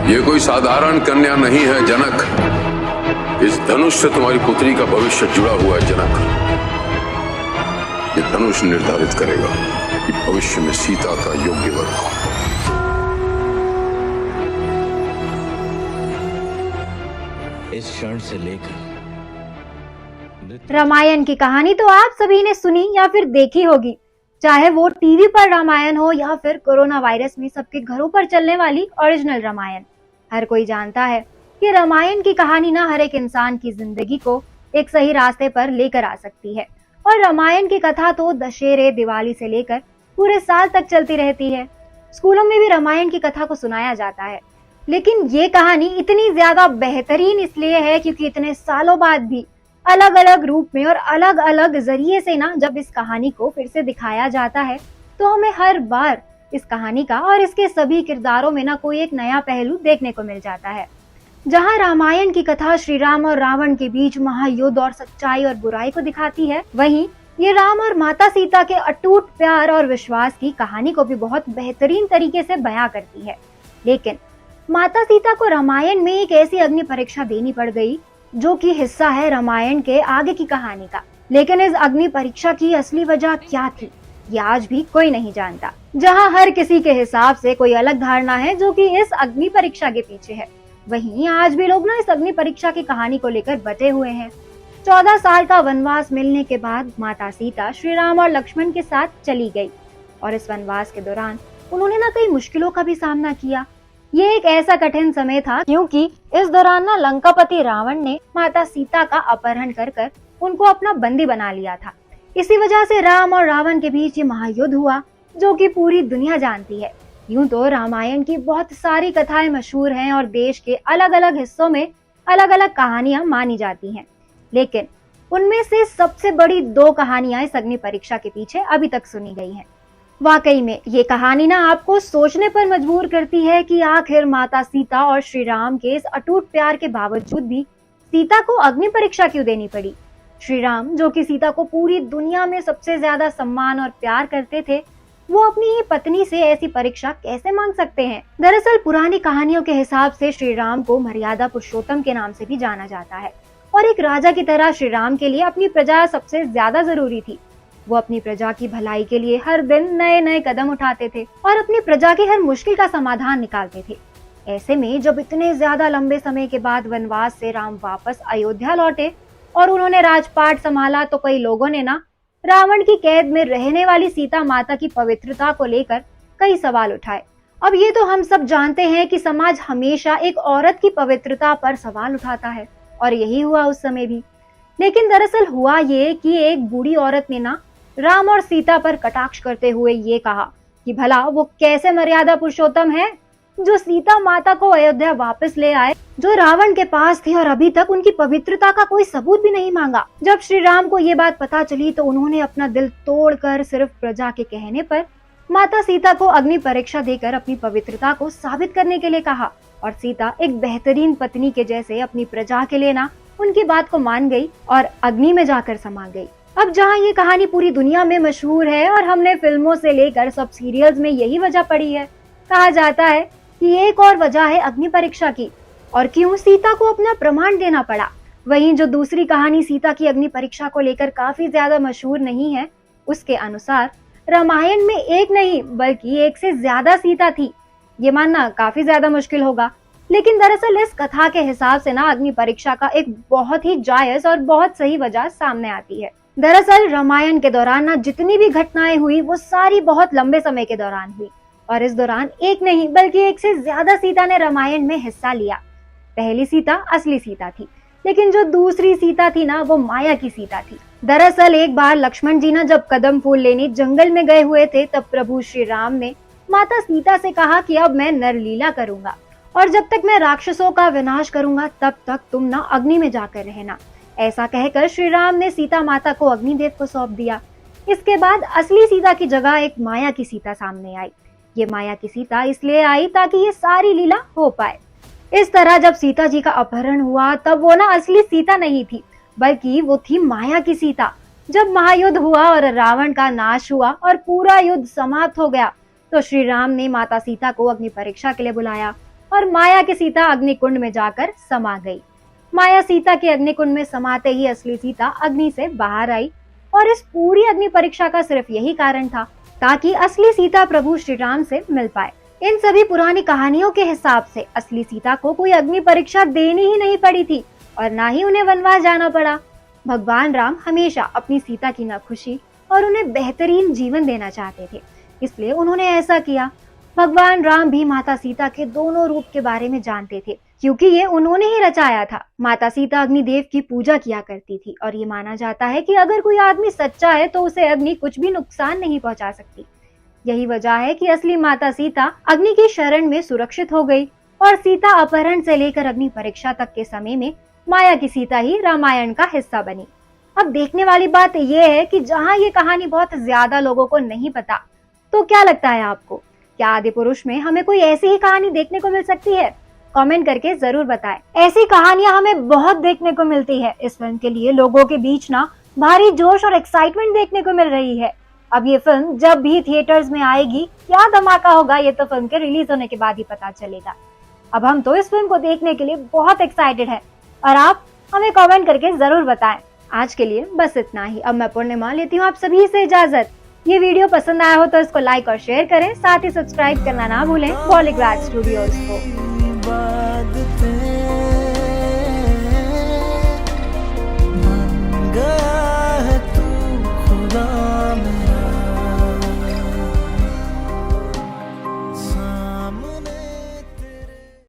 ये कोई साधारण कन्या नहीं है जनक। इस धनुष से तुम्हारी पुत्री का भविष्य जुड़ा हुआ है जनक। ये धनुष निर्धारित करेगा कि भविष्य में सीता का योग्य वर कौन। इस क्षण से लेकर रामायण की कहानी तो आप सभी ने सुनी या फिर देखी होगी, चाहे वो टीवी पर रामायण हो या फिर कोरोना वायरस में सबके घरों पर चलने वाली ओरिजिनल रामायण। हर कोई जानता है कि रामायण की कहानी ना हर एक इंसान की जिंदगी को एक सही रास्ते पर लेकर आ सकती है। और रामायण की कथा तो दशहरे, दिवाली से लेकर पूरे साल तक चलती रहती है। स्कूलों में भी रामायण की कथा को सुनाया जाता है। लेकिन ये कहानी इतनी ज्यादा बेहतरीन इसलिए है क्योंकि इतने सालों बाद भी अलग अलग रूप में और अलग अलग जरिए से ना जब इस कहानी को फिर से दिखाया जाता है तो हमें हर बार इस कहानी का और इसके सभी किरदारों में ना कोई एक नया पहलू देखने को मिल जाता है। जहाँ रामायण की कथा श्री राम और रावण के बीच महायुद्ध और सच्चाई और बुराई को दिखाती है, वहीं ये राम और माता सीता के अटूट प्यार और विश्वास की कहानी को भी बहुत बेहतरीन तरीके से बयां करती है। लेकिन माता सीता को रामायण में एक ऐसी अग्नि परीक्षा देनी पड़ गई जो कि हिस्सा है रामायण के आगे की कहानी का। लेकिन इस अग्नि परीक्षा की असली वजह क्या थी, ये आज भी कोई नहीं जानता। जहां हर किसी के हिसाब से कोई अलग धारणा है जो कि इस अग्नि परीक्षा के पीछे है, वहीं आज भी लोग ना इस अग्नि परीक्षा की कहानी को लेकर बटे हुए हैं। 14 साल का वनवास मिलने के बाद माता सीता श्री राम और लक्ष्मण के साथ चली गई और इस वनवास के दौरान उन्होंने ना कई मुश्किलों का भी सामना किया। ये एक ऐसा कठिन समय था क्योंकि इस दौरान ना लंकापति रावण ने माता सीता का अपहरण कर उनको अपना बंदी बना लिया था। इसी वजह से राम और रावण के बीच ये महायुद्ध हुआ जो कि पूरी दुनिया जानती है। यूं तो रामायण की बहुत सारी कथाएं मशहूर हैं और देश के अलग अलग हिस्सों में अलग अलग कहानियां मानी जाती हैं, लेकिन उनमें से सबसे बड़ी 2 कहानियां इस अग्नि परीक्षा के पीछे अभी तक सुनी गई हैं। वाकई में ये कहानी ना आपको सोचने पर मजबूर करती है कि आखिर माता सीता और श्री राम के इस अटूट प्यार के बावजूद भी सीता को अग्नि परीक्षा क्यों देनी पड़ी। श्री राम जो कि सीता को पूरी दुनिया में सबसे ज्यादा सम्मान और प्यार करते थे, वो अपनी ही पत्नी से ऐसी परीक्षा कैसे मांग सकते हैं। दरअसल पुरानी कहानियों के हिसाब से श्री राम को मर्यादा पुरुषोत्तम के नाम से भी जाना जाता है और एक राजा की तरह श्री राम के लिए अपनी प्रजा सबसे ज्यादा जरूरी थी। वो अपनी प्रजा की भलाई के लिए हर दिन नए नए कदम उठाते थे और अपनी प्रजा की हर मुश्किल का समाधान निकालते थे। ऐसे में जब इतने ज्यादा लंबे समय के बाद वनवास से राम वापस अयोध्या लौटे और उन्होंने राजपाट संभाला तो कई लोगों ने ना रावण की कैद में रहने वाली सीता माता की पवित्रता को लेकर कई सवाल उठाए। अब ये तो हम सब जानते हैं कि समाज हमेशा एक औरत की पवित्रता पर सवाल उठाता है और यही हुआ उस समय भी। लेकिन दरअसल हुआ ये कि एक बूढ़ी औरत ने ना राम और सीता पर कटाक्ष करते हुए ये कहा कि भला वो कैसे मर्यादा पुरुषोत्तम है जो सीता माता को अयोध्या वापस ले आए, जो रावण के पास थे और अभी तक उनकी पवित्रता का कोई सबूत भी नहीं मांगा। जब श्री राम को ये बात पता चली तो उन्होंने अपना दिल तोड़कर सिर्फ प्रजा के कहने पर माता सीता को अग्नि परीक्षा देकर अपनी पवित्रता को साबित करने के लिए कहा और सीता एक बेहतरीन पत्नी के जैसे अपनी प्रजा के लिए ना उनकी बात को मान गई और अग्नि में जाकर समा गई। अब जहाँ ये कहानी पूरी दुनिया में मशहूर है और हमने फिल्मों से लेकर सब सीरियल्स में यही वजह पड़ी है, कहा जाता है कि एक और वजह है अग्नि परीक्षा की और क्यों सीता को अपना प्रमाण देना पड़ा। वहीं जो दूसरी कहानी सीता की अग्नि परीक्षा को लेकर काफी ज्यादा मशहूर नहीं है, उसके अनुसार रामायण में एक नहीं बल्कि एक से ज्यादा सीता थी। ये मानना काफी ज्यादा मुश्किल होगा, लेकिन दरअसल इस कथा के हिसाब से ना अग्नि परीक्षा का एक बहुत ही जायज और बहुत सही वजह सामने आती है। दरअसल रामायण के दौरान ना जितनी भी घटनाएं हुई वो सारी बहुत लंबे समय के दौरान हुई और इस दौरान एक नहीं बल्कि एक से ज्यादा सीता ने रामायण में हिस्सा लिया। पहली सीता असली सीता थी, लेकिन जो दूसरी सीता थी ना वो माया की सीता थी। दरअसल एक बार लक्ष्मण जी ना जब कदम फूल लेने जंगल में गए हुए थे तब प्रभु श्री राम ने माता सीता से कहा कि अब मैं नरलीला करूंगा और जब तक मैं राक्षसों का विनाश करूंगा तब तक तुम ना अग्नि में जाकर रहना। ऐसा कहकर श्री राम ने सीता माता को अग्निदेव को सौंप दिया। इसके बाद असली सीता की जगह एक माया की सीता सामने आई। ये माया की सीता इसलिए आई ताकि ये सारी लीला हो पाए। इस तरह जब सीता जी का अपहरण हुआ तब वो ना असली सीता नहीं थी बल्कि वो थी माया की सीता। जब महायुद्ध हुआ और रावण का नाश हुआ और पूरा युद्ध समाप्त हो गया तो श्री राम ने माता सीता को अग्नि परीक्षा के लिए बुलाया और माया की सीता अग्निकुंड में जाकर समा गई। माया सीता के अग्निकुंड में समाते ही असली सीता अग्नि से बाहर आई और इस पूरी अग्नि परीक्षा का सिर्फ यही कारण था ताकि असली सीता प्रभु श्री राम से मिल पाए। इन सभी पुरानी कहानियों के हिसाब से असली सीता को कोई अग्नि परीक्षा देनी ही नहीं पड़ी थी और ना ही उन्हें वनवास जाना पड़ा। भगवान राम हमेशा अपनी सीता की न खुशी और उन्हें बेहतरीन जीवन देना चाहते थे, इसलिए उन्होंने ऐसा किया। भगवान राम भी माता सीता के दोनों रूप के बारे में जानते थे क्योंकि ये उन्होंने ही रचाया था। माता सीता अग्निदेव की पूजा किया करती थी और ये माना जाता है कि अगर कोई आदमी सच्चा है तो उसे अग्नि कुछ भी नुकसान नहीं पहुंचा सकती। यही वजह है कि असली माता सीता अग्नि की शरण में सुरक्षित हो गई और सीता अपहरण से लेकर अग्नि परीक्षा तक के समय में माया की सीता ही रामायण का हिस्सा बनी। अब देखने वाली बात यह है कि जहां ये कहानी बहुत ज्यादा लोगों को नहीं पता, तो क्या लगता है आपको, क्या आदि पुरुष में हमें कोई ऐसी ही कहानी देखने को मिल सकती है? कमेंट करके जरूर बताएं। ऐसी कहानियां हमें बहुत देखने को मिलती है। इस फिल्म के लिए लोगों के बीच ना भारी जोश और एक्साइटमेंट देखने को मिल रही है। अब ये फिल्म जब भी थिएटर्स में आएगी, क्या धमाका होगा ये तो फिल्म के रिलीज होने के बाद ही पता चलेगा। अब हम तो इस फिल्म को देखने के लिए बहुत एक्साइटेड है और आप हमें कमेंट करके जरूर बताएं। आज के लिए बस इतना ही। अब मैं पूर्णिमा लेती हूँ आप सभी से इजाजत। ये वीडियो पसंद आया हो तो इसको लाइक और शेयर करें, साथ ही सब्सक्राइब करना ना भूलें बॉलीग्राड स्टूडियोज को।